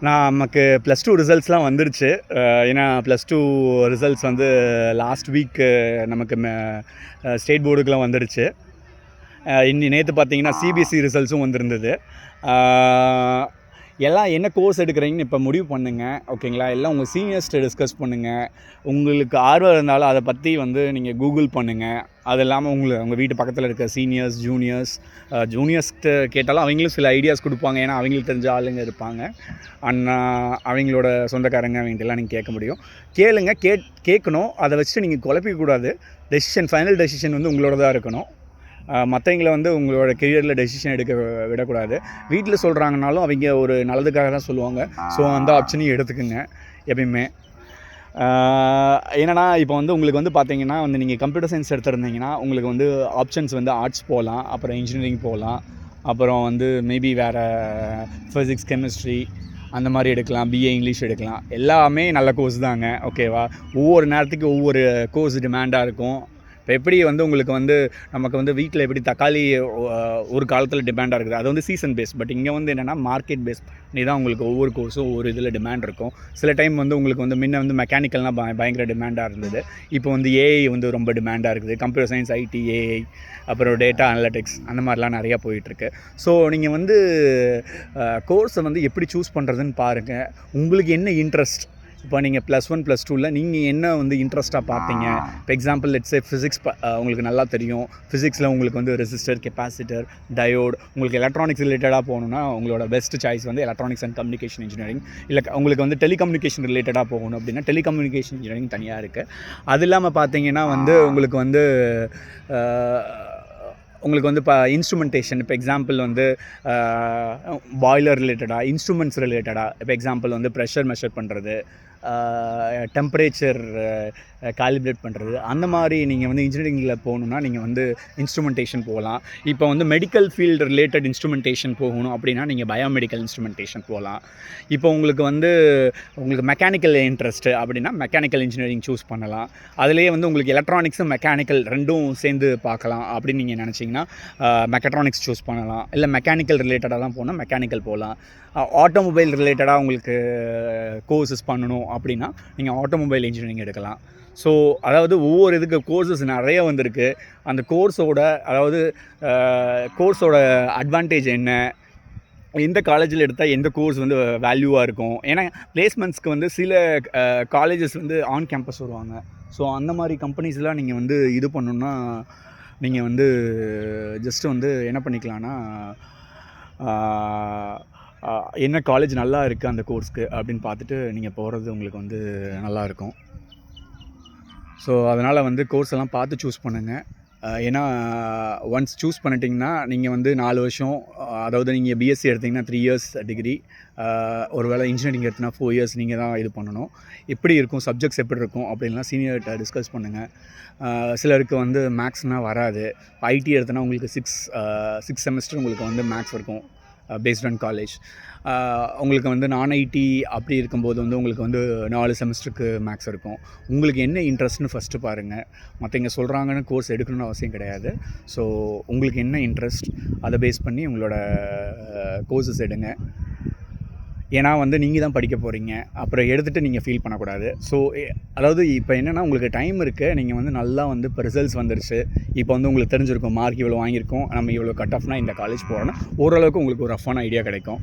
நமக்கு +2 ரிசல்ட்ஸ்லாம் வந்துருச்சு. ஏன்னா +2 ரிசல்ட்ஸ் வந்து லாஸ்ட் வீக் நமக்கு ஸ்டேட் போர்டுக்குலாம் வந்துருச்சு. நேற்று பார்த்தீங்கன்னா சிபிஎஸ்சி ரிசல்ட்ஸும் வந்திருந்தது. எல்லாம் என்ன கோர்ஸ் எடுக்கிறீங்கன்னு இப்போ முடிவு பண்ணுங்கள், ஓகேங்களா? எல்லாம் உங்கள் சீனியர்ஸ்கிட்ட டிஸ்கஸ் பண்ணுங்கள். உங்களுக்கு ஆர்வம் இருந்தாலும் அதை பற்றி வந்து நீங்கள் கூகுள் பண்ணுங்கள். அது இல்லாமல் உங்கள் வீட்டு பக்கத்தில் இருக்க சீனியர்ஸ், ஜூனியர்ஸ்கிட்ட கேட்டாலும் அவங்களும் சில ஐடியாஸ் கொடுப்பாங்க. ஏன்னா அவங்களுக்கு தெரிஞ்ச ஆளுங்க இருப்பாங்க. அவங்களோட சொந்தக்காரங்க அவங்கள்ட்டெல்லாம் நீங்கள் கேட்க முடியும். கேளுங்க, கேட்கணும். அதை வச்சுட்டு நீங்கள் குழப்பிக்கூடாது. ஃபைனல் டெசிஷன் வந்து உங்களோட தான் இருக்கணும். மற்றவங்கள வந்து உங்களோட கெரியரில் டெசிஷன் எடுக்க விடக்கூடாது. வீட்டில் சொல்கிறாங்கனாலும் அவங்க ஒரு நல்லதுக்காக தான் சொல்லுவாங்க. ஸோ அந்த ஆப்ஷனையும் எடுத்துக்கோங்க எப்பயுமே. என்னென்னா இப்போ வந்து உங்களுக்கு வந்து பார்த்தீங்கன்னா வந்து நீங்கள் கம்ப்யூட்டர் சயின்ஸ் எடுத்துருந்தீங்கன்னா உங்களுக்கு வந்து ஆப்ஷன்ஸ் வந்து ஆர்ட்ஸ் போகலாம், அப்புறம் இன்ஜினியரிங் போகலாம், அப்புறம் வந்து மேபி வேறு ஃபிசிக்ஸ், கெமிஸ்ட்ரி அந்த மாதிரி எடுக்கலாம், பிஏ இங்கிலீஷ் எடுக்கலாம். எல்லாமே நல்ல கோர்ஸ் தாங்க, ஓகேவா? ஒவ்வொரு நேரத்துக்கு ஒவ்வொரு கோர்ஸ் டிமாண்டாக இருக்கும். இப்போ எப்படி வந்து உங்களுக்கு வந்து நமக்கு வந்து வீட்டில் எப்படி தக்காளி ஒரு காலத்தில் டிமாண்டாக இருக்குது, அது வந்து சீசன் பேஸ். பட் இங்கே வந்து என்னென்னா மார்க்கெட் பேஸ் பண்ணி தான் உங்களுக்கு ஒவ்வொரு கோர்ஸும் ஒவ்வொரு இதில் டிமாண்ட் இருக்கும். சில டைம் வந்து உங்களுக்கு வந்து முன்ன வந்து மெக்கானிக்கல்னால் பயங்கர டிமாண்டாக இருந்தது. இப்போ வந்து ஏஐ வந்து ரொம்ப டிமாண்டாக இருக்குது. கம்ப்யூட்டர் சயின்ஸ், ஐடி, ஏஐ, அப்புறம் டேட்டா அனலிட்டிக்ஸ் அந்த மாதிரிலாம் நிறையா போயிட்டுருக்கு. ஸோ நீங்கள் வந்து கோர்ஸை வந்து எப்படி சூஸ் பண்ணுறதுன்னு பாருங்கள். உங்களுக்கு என்ன இன்ட்ரெஸ்ட், இப்போ நீங்கள் +1 +2ல் நீங்கள் என்ன வந்து இன்ட்ரெஸ்ட்டாக பார்த்தீங்க. இப்போ எக்ஸாம்பிள் லெட்ஸே ஃபிசிக்ஸ் உங்களுக்கு நல்லா தெரியும். ஃபிசிக்ஸில் உங்களுக்கு வந்து ரெசிஸ்டர், கெப்பாசிட்டர், டயோட், உங்களுக்கு எலக்ட்ரானிக்ஸ் ரிலேட்டடாக போகணுன்னா உங்களோட பெஸ்ட் சாய்ஸ் வந்து எலக்ட்ரானிக்ஸ் அண்ட் கம்யூனிகேஷன் இன்ஜினியரிங். இல்லை உங்களுக்கு வந்து டெலிகம்யூனிகேஷன் ரிலேட்டடாக போகணும் அப்படின்னா டெலிகம்யூனிகேஷன் இன்ஜினியரிங் தனியாக இருக்குது. அது இல்லாமல் பார்த்தீங்கன்னா வந்து உங்களுக்கு வந்து இப்போ இன்ஸ்ட்ருமெண்டேஷன், இப்போ எக்ஸாம்பிள் வந்து பாய்லர் ரிலேட்டடாக, இன்ஸ்ட்ருமெண்ட்ஸ் ரிலேட்டடாக, இப்போ எக்ஸாம்பிள் வந்து ப்ரெஷர் மெஷர் பண்ணுறது, டெம்பரேச்சர் காலிப்ரேட் பண்ணுறது, அந்த மாதிரி நீங்கள் வந்து இன்ஜினியரிங்கில் போகணுன்னா நீங்கள் வந்து இன்ஸ்ட்ருமெண்டேஷன் போகலாம். இப்போ வந்து மெடிக்கல் ஃபீல்டு ரிலேட்டட் இன்ஸ்ட்ருமெண்டேஷன் போகணும் அப்படின்னா நீங்கள் பயோமெடிக்கல் இன்ஸ்ட்ருமெண்டேஷன் போகலாம். இப்போ உங்களுக்கு மெக்கானிக்கல் இன்ட்ரெஸ்ட்டு அப்படின்னா மெக்கானிக்கல் இன்ஜினியரிங் சூஸ் பண்ணலாம். அதுலேயே வந்து உங்களுக்கு எலக்ட்ரானிக்ஸும் மெக்கானிக்கல் ரெண்டும் சேர்ந்து பார்க்கலாம் அப்படின்னு நீங்கள் நினச்சிங்கன்னா மெக்கட்ரானிக்ஸ் சூஸ் பண்ணலாம். இல்லை மெக்கானிக்கல் ரிலேட்டடாக தான் போனால் மெக்கானிக்கல் போகலாம். ஆட்டோமொபைல் ரிலேட்டடாக உங்களுக்கு கோர்சஸ் பண்ணணும் அப்படின்னா நீங்கள் ஆட்டோமொபைல் இன்ஜினியரிங் எடுக்கலாம். ஸோ அதாவது ஒவ்வொரு இதுக்கு கோர்சஸ் நிறைய வந்திருக்கு. அந்த கோர்ஸோட அட்வான்டேஜ் என்ன, எந்த காலேஜில் எடுத்தால் எந்த கோர்ஸ் வந்து வேல்யூவாக இருக்கும். ஏன்னா பிளேஸ்மெண்ட்ஸ்க்கு வந்து சில காலேஜஸ் வந்து ஆன் கேம்பஸ் வருவாங்க. ஸோ அந்த மாதிரி கம்பெனிஸ்லாம் நீங்கள் வந்து இது பண்ணணுன்னா நீங்கள் வந்து ஜஸ்ட்டு வந்து என்ன பண்ணிக்கலான்னா என்ன காலேஜ் நல்லா இருக்குது அந்த கோர்ஸ்க்கு அப்படின்னு பார்த்துட்டு நீங்கள் போகிறது உங்களுக்கு வந்து நல்லாயிருக்கும். ஸோ அதனால் வந்து கோர்ஸ் எல்லாம் பார்த்து சூஸ் பண்ணுங்கள். ஏன்னா ஒன்ஸ் சூஸ் பண்ணிட்டிங்கன்னா நீங்கள் வந்து 4 வருஷம், அதாவது நீங்கள் பிஎஸ்சி எடுத்திங்கன்னா 3 இயர்ஸ் டிகிரி, ஒரு வேளை இன்ஜினியரிங் எடுத்தினா 4 இயர்ஸ் நீங்கள் தான் இது பண்ணணும். எப்படி இருக்கும், சப்ஜெக்ட்ஸ் எப்படி இருக்கும் அப்படின்லாம் சீனியர்கிட்ட டிஸ்கஸ் பண்ணுங்கள். சிலருக்கு வந்து மேக்ஸ்னால் வராது. ஐடி எடுத்தனா உங்களுக்கு 6 செமஸ்டர் உங்களுக்கு வந்து மேக்ஸ் இருக்கும் பேஸ்ட் ஆன் காலேஜ். உங்களுக்கு வந்து நான் ஐடி அப்படி இருக்கும்போது வந்து உங்களுக்கு வந்து 4 செமஸ்டருக்கு மேக்ஸ் இருக்கும். உங்களுக்கு என்ன இன்ட்ரெஸ்ட்னு ஃபஸ்ட்டு பாருங்கள். மற்றவங்க சொல்கிறாங்கன்னு கோர்ஸ் எடுக்கணும்னு அவசியம் கிடையாது. ஸோ உங்களுக்கு என்ன இன்ட்ரெஸ்ட் அதை பேஸ் பண்ணி உங்களோட கோர்சஸ் எடுங்க. ஏன்னா வந்து நீங்கள் தான் படிக்க போகிறீங்க, அப்புறம் எடுத்துகிட்டு நீங்கள் ஃபீல் பண்ணக்கூடாது. ஸோ அதாவது இப்போ என்னென்னா உங்களுக்கு டைம் இருக்குது. நீங்கள் வந்து நல்லா வந்து இப்போ ரிசல்ட்ஸ் வந்துருச்சு. இப்போ வந்து உங்களுக்கு தெரிஞ்சிருக்கும் மார்க் இவ்வளோ வாங்கியிருக்கோம், நம்ம இவ்வளோ கட் ஆஃப்னா இந்த காலேஜ் போகிறோன்னா ஓரளவுக்கு உங்களுக்கு ஒரு ரஃபான ஐடியா கிடைக்கும்.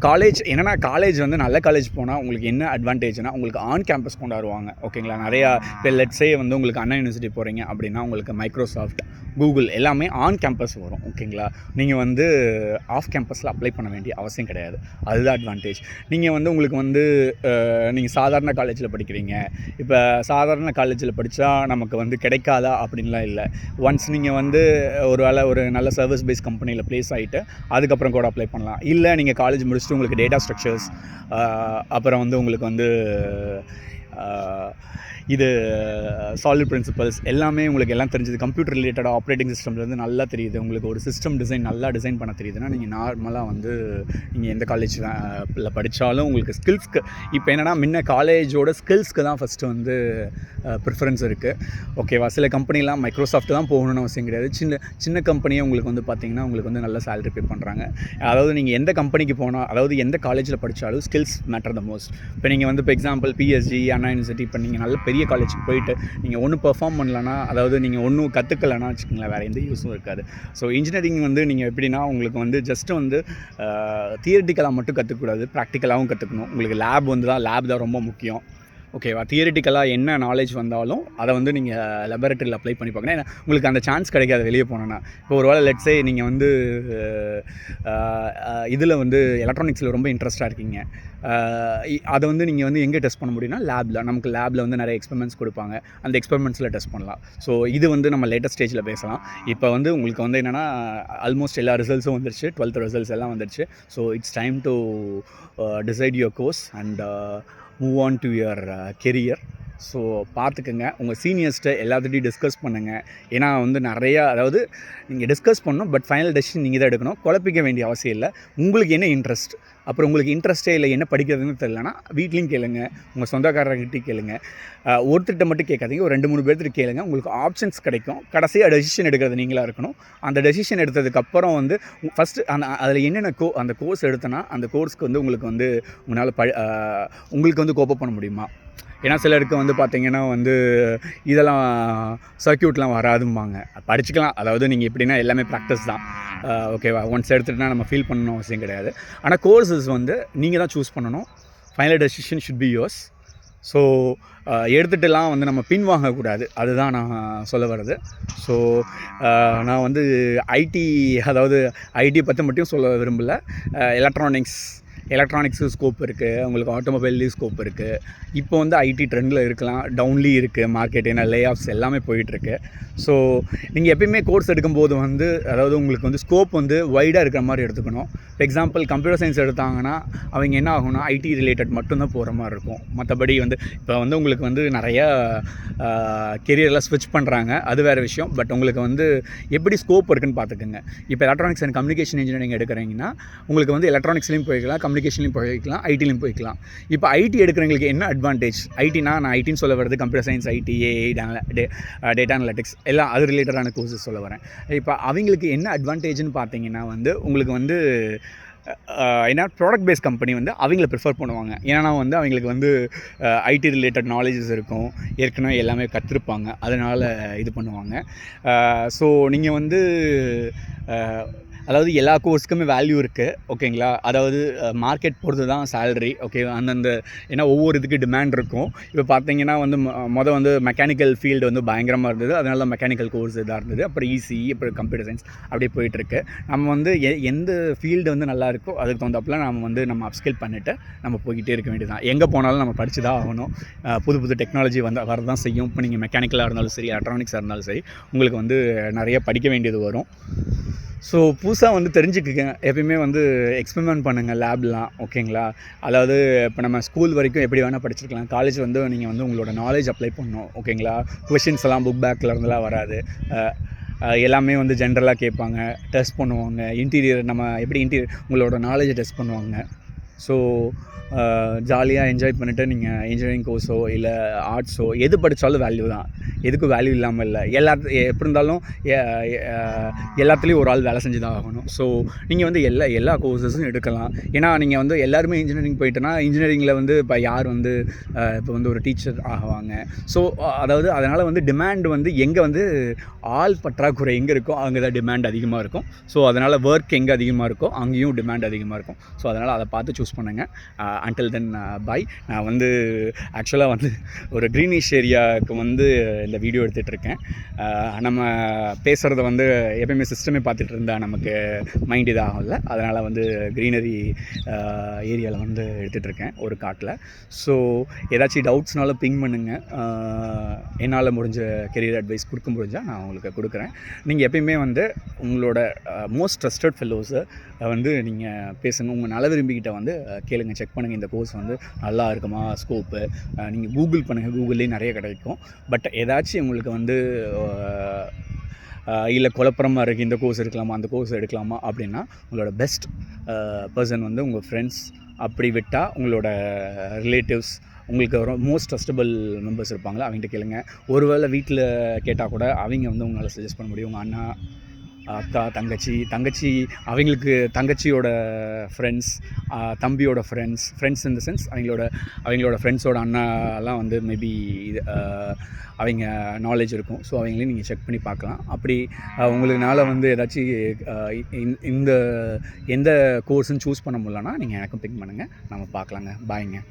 காலேஜ் வந்து நல்ல காலேஜ் போனால் உங்களுக்கு என்ன அட்வான்டேஜ்னால் உங்களுக்கு ஆன் கேம்பஸ் கொண்டாடுவாங்க, ஓகேங்களா? நிறையா இப்போ லெட்ஸே வந்து உங்களுக்கு அண்ணா யூனிவர்சிட்டி போகிறீங்க அப்படின்னா உங்களுக்கு மைக்ரோசாஃப்ட், கூகுள் எல்லாமே ஆன் கேம்பஸ் வரும், ஓகேங்களா? நீங்கள் வந்து ஆஃப் கேம்பஸில் அப்ளை பண்ண வேண்டிய அவசியம் கிடையாது. அதுதான் அட்வான்டேஜ். உங்களுக்கு வந்து நீங்கள் சாதாரண காலேஜில் படிக்கிறீங்க. இப்போ சாதாரண காலேஜில் படித்தா நமக்கு வந்து கிடைக்காதா அப்படின்லாம் இல்லை. ஒன்ஸ் நீங்கள் வந்து ஒரு நல்ல சர்வீஸ் பேஸ் கம்பெனியில் ப்ளேஸ் ஆகிட்டு அதுக்கப்புறம் கூட அப்ளை பண்ணலாம். இல்லை நீங்கள் காலேஜ் முடிச்சுட்டு உங்களுக்கு டேட்டா ஸ்ட்ரக்சர்ஸ், அப்புறம் வந்து உங்களுக்கு வந்து இது சாலிட் பிரின்சிபல்ஸ் எல்லாமே உங்களுக்கு எல்லாம் தெரிஞ்சது. கம்ப்யூட்டர் ரிலேட்டடாக ஆப்ரேட்டிங் சிஸ்டம்லேருந்து நல்லா தெரியுது. உங்களுக்கு ஒரு சிஸ்டம் டிசைன் நல்லா டிசைன் பண்ண தெரியுதுன்னா நீங்கள் நார்மலாக வந்து நீங்கள் எந்த காலேஜில் படித்தாலும் உங்களுக்கு ஸ்கில்ஸ்க்கு இப்போ என்னென்னா முன்ன காலேஜோட ஸ்கில்ஸ்க்கு தான் ஃபஸ்ட்டு வந்து ப்ரிஃபரன்ஸ் இருக்குது. ஓகேவா? சில கம்பெனிலாம் மைக்ரோசாஃப்ட் தான் போகணும்னு அவசியம் கிடையாது. சின்ன கம்பெனியே உங்களுக்கு வந்து பார்த்திங்கன்னா உங்களுக்கு வந்து நல்ல சேலரி பே பண்ணுறாங்க. அதாவது நீங்கள் எந்த கம்பெனிக்கு போனால், அதாவது எந்த காலேஜில் படித்தாலும் ஸ்கில்ஸ் மேட்டர் த மோஸ்ட். இப்போ நீங்கள் வந்து இப்போ எக்ஸாம்பிள் பிஎஸ்ஜி, அண்ணா யூனிவர்சிட்டி, இப்போ நீங்கள் நல்ல பெரிய காலேஜுக்கு போயிட்டு நீங்கள் ஒன்றும் பெர்ஃபார்ம் பண்ணலன்னா, அதாவது நீங்கள் ஒன்றும் கற்றுக்கலன்னா வச்சுக்கோங்களேன், வேறு எந்த யூஸும் இருக்காது. ஸோ இன்ஜினியரிங் வந்து நீங்கள் எப்படின்னா உங்களுக்கு வந்து ஜஸ்ட்டு வந்து தியரிட்டிக்கலாக மட்டும் கற்றுக்கூடாது, ப்ராக்டிக்கலாகவும் கற்றுக்கணும். உங்களுக்கு லேப் தான் ரொம்ப முக்கியம். ஓகேவா? தியரிட்டிக்கலாக என்ன நாலேஜ் வந்தாலும் அதை வந்து நீங்கள் லெபரட்டரியில் அப்ளை பண்ணி பார்க்கணும். ஏன்னா உங்களுக்கு அந்த சான்ஸ் கிடைக்காது வெளியே போனோன்னா. இப்போ ஒரு வேளை லெட்ஸே நீங்கள் வந்து இதில் வந்து எலக்ட்ரானிக்ஸில் ரொம்ப இன்ட்ரெஸ்ட்டாக இருக்கீங்க. அதை வந்து நீங்கள் வந்து எங்கே டெஸ்ட் பண்ண முடியும்னா லேபில். நமக்கு லேபில் வந்து நிறைய எக்ஸ்பெரிமெண்ட்ஸ் கொடுப்பாங்க. அந்த எக்ஸ்பெரிமெண்ட்ஸில் டெஸ்ட் பண்ணலாம். ஸோ இது வந்து நம்ம லேட்டஸ்ட் ஸ்டேஜில் பேசலாம். இப்போ வந்து உங்களுக்கு வந்து என்னென்னா ஆல்மோஸ்ட் எல்லா ரிசல்ட்ஸும் வந்துருச்சு. 12th ரிசல்ட்ஸ் எல்லாம் வந்துருச்சு. So it's time to decide your course and move on to your career. So பார்த்துக்கங்க, உங்கள் சீனியர்ஸ்ட்டை எல்லாத்துட்டையும் டிஸ்கஸ் பண்ணுங்கள். ஏன்னா வந்து நிறையா, அதாவது நீங்கள் டிஸ்கஸ் பண்ணணும், பட் ஃபைனல் டெசிஷன் நீங்கள் தான் எடுக்கணும். குழப்பிக்க வேண்டிய அவசியம் இல்லை. உங்களுக்கு என்ன இன்ட்ரெஸ்ட், அப்புறம் உங்களுக்கு இன்ட்ரெஸ்ட்டே இல்லை, என்ன படிக்கிறதுன்னு தெரியலனா வீட்லேயும் கேளுங்க, உங்கள் சொந்தக்காரர்கிட்டையும் கேளுங்க. ஒருத்தர்கிட்ட மட்டும் கேட்காதீங்க, ஒரு 2-3 பேர்த்துட்டு கேளுங்க. உங்களுக்கு ஆப்ஷன்ஸ் கிடைக்கும். கடைசியாக டெசிஷன் எடுக்கிறது நீங்களாக இருக்கணும். அந்த டெசிஷன் எடுத்ததுக்கப்புறம் வந்து ஃபஸ்ட்டு அதில் என்னென்ன அந்த கோர்ஸ் எடுத்தனா அந்த கோர்ஸ்க்கு வந்து உங்களுக்கு வந்து உங்களால் உங்களுக்கு வந்து கோப்பப் பண்ண முடியுமா? ஏன்னா சிலருக்கு வந்து பார்த்திங்கன்னா வந்து இதெல்லாம் சர்க்யூட்லாம் வராதும்பாங்க. படிச்சுக்கலாம், அதாவது நீங்கள் எப்படின்னா எல்லாமே ப்ராக்டிஸ் தான். ஓகேவா? ஒன்ஸ் எடுத்துகிட்டுனா நம்ம ஃபீல் பண்ணணும் அவசியம் கிடையாது. ஆனால் கோர்ஸஸ் வந்து நீங்கள் தான் சூஸ் பண்ணணும். Final decision should be yours. So எடுத்துகிட்டுலாம் வந்து நம்ம பின் வாங்கக்கூடாது, அதுதான் நான் சொல்ல வர்றது. ஸோ நான் வந்து அதாவது ஐடி பற்றி மட்டும் சொல்ல விரும்பலை. எலக்ட்ரானிக்ஸு ஸ்கோப் இருக்குது, உங்களுக்கு ஆட்டோமொபைல்லேயும் ஸ்கோப் இருக்குது. இப்போ வந்து ஐடி ட்ரெண்டில் இருக்கலாம், டவுன்லேயும் இருக்குது மார்க்கெட். ஏன்னா லே ஆஃப்ஸ் எல்லாமே போயிட்டுருக்கு. ஸோ நீங்கள் எப்பயுமே கோர்ஸ் எடுக்கும்போது வந்து அதாவது உங்களுக்கு வந்து ஸ்கோப் வந்து வைடாக இருக்கிற மாதிரி எடுத்துக்கணும். இப்போ எக்ஸாம்பிள் கம்ப்யூட்டர் சயின்ஸ் எடுத்தாங்கன்னா அவங்க என்ன ஆகும்னா ஐடி ரிலேட்டட் மட்டும்தான் போகிற மாதிரி இருக்கும். மற்றபடி வந்து இப்போ வந்து உங்களுக்கு வந்து நிறையா கெரியரில் ஸ்விட்ச் பண்ணுறாங்க, அது வேறு விஷயம். பட் உங்களுக்கு வந்து எப்படி ஸ்கோப் இருக்குன்னு பார்த்துக்குங்க. இப்போ எலக்ட்ரானிக்ஸ் அண்ட் கம்யூனிகேஷன் இன்ஜினியரிங் எடுக்கிறீங்கன்னா உங்களுக்கு வந்து எலக்ட்ரானிக்ஸ்லேயும் போய்க்கலாம், கம்யூனிகேஷன்லையும் போய்க்கலாம், ஐடிலையும் போய்க்கலாம். இப்போ ஐடி எடுக்கிறவங்களுக்கு என்ன அட்வான்டேஜ்? ஐடினா நான் ஐடின்னு சொல்ல வருது computer science, IT, AI, data analytics எல்லாம் அது ரிலேட்டடான கோர்ஸஸ் சொல்ல வரேன். இப்போ அவங்களுக்கு என்ன அட்வான்டேஜ்னு பார்த்தீங்கன்னா வந்து உங்களுக்கு வந்து ஏன்னா ப்ராடக்ட் பேஸ் கம்பெனி வந்து அவங்கள ப்ரிஃபர் பண்ணுவாங்க. ஏன்னா வந்து அவங்களுக்கு வந்து ஐடி ரிலேட்டட் நாலேஜஸ் இருக்கும், ஏற்கனவே எல்லாமே கற்றுருப்பாங்க, அதனால் இது பண்ணுவாங்க. ஸோ நீங்கள் வந்து அதாவது எல்லா கோர்ஸுக்குமே வேல்யூ இருக்குது. ஓகேங்களா? அதாவது மார்க்கெட் பொறுத்து தான் சேலரி. ஓகே, அந்தந்த ஏன்னா ஒவ்வொரு இதுக்கு டிமாண்ட் இருக்கும். இப்போ பார்த்தீங்கன்னா வந்து வந்து மெக்கானிக்கல் ஃபீல்டு வந்து பயங்கரமாக இருந்தது, அதனால தான் மெக்கானிக்கல் கோர்ஸ் இதாக இருந்தது. அப்புறம் ஈசி, அப்புறம் கம்ப்யூட்டர் சயின்ஸ் அப்படியே போயிட்டுருக்கு. நம்ம வந்து எந்த ஃபீல்டு வந்து நல்லா இருக்கோ அதுக்கு தகுந்தப்பல நம்ம அப்ஸ்கில் பண்ணிவிட்டு நம்ம போய்கிட்டே இருக்க வேண்டியது தான். எங்கே போனாலும் நம்ம படித்து தான் ஆகணும். புது டெக்னாலஜி வரதான் செய்யும். இப்போ நீங்கள் மெக்கானிக்கலாக இருந்தாலும் சரி, எலக்ட்ரானிக்ஸாக இருந்தாலும் சரி, உங்களுக்கு வந்து நிறைய படிக்க வேண்டியது வரும். ஸோ புதுசாக வந்து தெரிஞ்சுக்குங்க. எப்பயுமே வந்து எக்ஸ்பெரிமெண்ட் பண்ணுங்கள் லேப்லாம். ஓகேங்களா? அதாவது இப்போ நம்ம ஸ்கூல் வரைக்கும் எப்படி வேணால் படிச்சிருக்கலாம். காலேஜ் வந்து நீங்கள் வந்து உங்களோட நாலேஜ் அப்ளை பண்ணணும். ஓகேங்களா? கொஷின்ஸ் எல்லாம் புக் பேக்கில் இருந்தெல்லாம் வராது. எல்லாமே வந்து ஜென்ரலாக கேட்பாங்க, டெஸ்ட் பண்ணுவாங்க. நம்ம எப்படி உங்களோட நாலேஜை டெஸ்ட் பண்ணுவாங்க. ஸோ ஜாலியாக என்ஜாய் பண்ணிவிட்டு நீங்கள் இன்ஜினியரிங் கோர்ஸோ இல்லை ஆர்ட்ஸோ எது படித்தாலும் வேல்யூ தான். எதுக்கும் வேல்யூ இல்லாமல் இல்லை. எப்படி இருந்தாலும் எல்லாத்துலேயும் ஒரு ஆள் வேலை செஞ்சு தான் ஆகணும். ஸோ நீங்கள் வந்து எல்லா கோர்ஸஸும் எடுக்கலாம். ஏன்னா நீங்கள் வந்து எல்லாருமே இன்ஜினியரிங் போயிட்டோன்னா இன்ஜினியரிங்கில் வந்து இப்போ யார் வந்து இப்போ வந்து ஒரு டீச்சர் ஆகுவாங்க. ஸோ அதாவது அதனால் வந்து டிமாண்ட் வந்து எங்கே வந்து ஆள் பற்றாக்குறை எங்கே இருக்கோ அங்கே தான் டிமாண்ட் அதிகமாக இருக்கும். ஸோ அதனால் ஒர்க் எங்கே அதிகமாக இருக்கோ அங்கேயும் டிமாண்ட் அதிகமாக இருக்கும். ஸோ அதனால் அதை பார்த்து சூஸ் பண்ணுங்கள். Until then bye. நான் வந்து ஆக்சுவலாக வந்து ஒரு க்ரீனிஷ் ஏரியாவுக்கு வந்து இந்த வீடியோ எடுத்துகிட்ருக்கேன். நம்ம பேசுகிறத வந்து எப்பயுமே சிஸ்டமே பார்த்துட்டு இருந்தால் நமக்கு மைண்ட் இதாகல. அதனால் வந்து க்ரீனரி ஏரியாவில் வந்து எடுத்துகிட்ருக்கேன் ஒரு காட்டில். ஸோ ஏதாச்சும் டவுட்ஸ்னாலும் பிங் பண்ணுங்கள். என்னால் முடிஞ்ச கெரியர் அட்வைஸ் கொடுக்க முடிஞ்சால் நான் உங்களுக்கு கொடுக்குறேன். நீங்கள் எப்பயுமே வந்து உங்களோட மோஸ்ட் ட்ரஸ்டட் ஃபெல்லோஸை வந்து நீங்கள் பேசுங்க. உங்கள் நல விரும்பிக்கிட்ட வந்து கேளுங்க, செக் பண்ணுங்கள். இந்த கோர்ஸ் வந்து நல்லா இருக்குமா ஸ்கோப்பு, நீங்கள் கூகுள் பண்ணுங்கள், கூகுள்லேயும் நிறைய கிடைக்கும். பட் ஏதாச்சும் உங்களுக்கு வந்து இல்லை குழப்பமா இருக்குது, இந்த கோர்ஸ் எடுக்கலாமா அந்த கோர்ஸ் எடுக்கலாமா அப்படின்னா உங்களோட பெஸ்ட் பர்சன் வந்து உங்கள் ஃப்ரெண்ட்ஸ், அப்படி விட்டால் உங்களோட ரிலேட்டிவ்ஸ், உங்களுக்கு மோஸ்ட் ட்ரஸ்டபிள் மெம்பர்ஸ் இருப்பாங்களா அவங்ககிட்ட கேளுங்க. ஒருவேளை வீட்டில் கேட்டால் கூட அவங்க வந்து உங்களால் சஜஸ்ட் பண்ண முடியும். உங்கள் அண்ணா, அக்கா, தங்கச்சி அவங்களுக்கு தங்கச்சியோட ஃப்ரெண்ட்ஸ், தம்பியோட ஃப்ரெண்ட்ஸ் இன் த சென்ஸ் அவங்களோட ஃப்ரெண்ட்ஸோட அண்ணாலாம் வந்து மேபி இது அவங்க நாலேஜ் இருக்கும். ஸோ அவங்களையும் நீங்கள் செக் பண்ணி பார்க்கலாம். அப்படி உங்களுக்குனால வந்து ஏதாச்சும் இந்த எந்த கோர்ஸுன்னு சூஸ் பண்ண முடியலன்னா நீங்கள் எனக்கும் பிக் பண்ணுங்கள், நம்ம பார்க்கலாங்க. பாய்ங்க.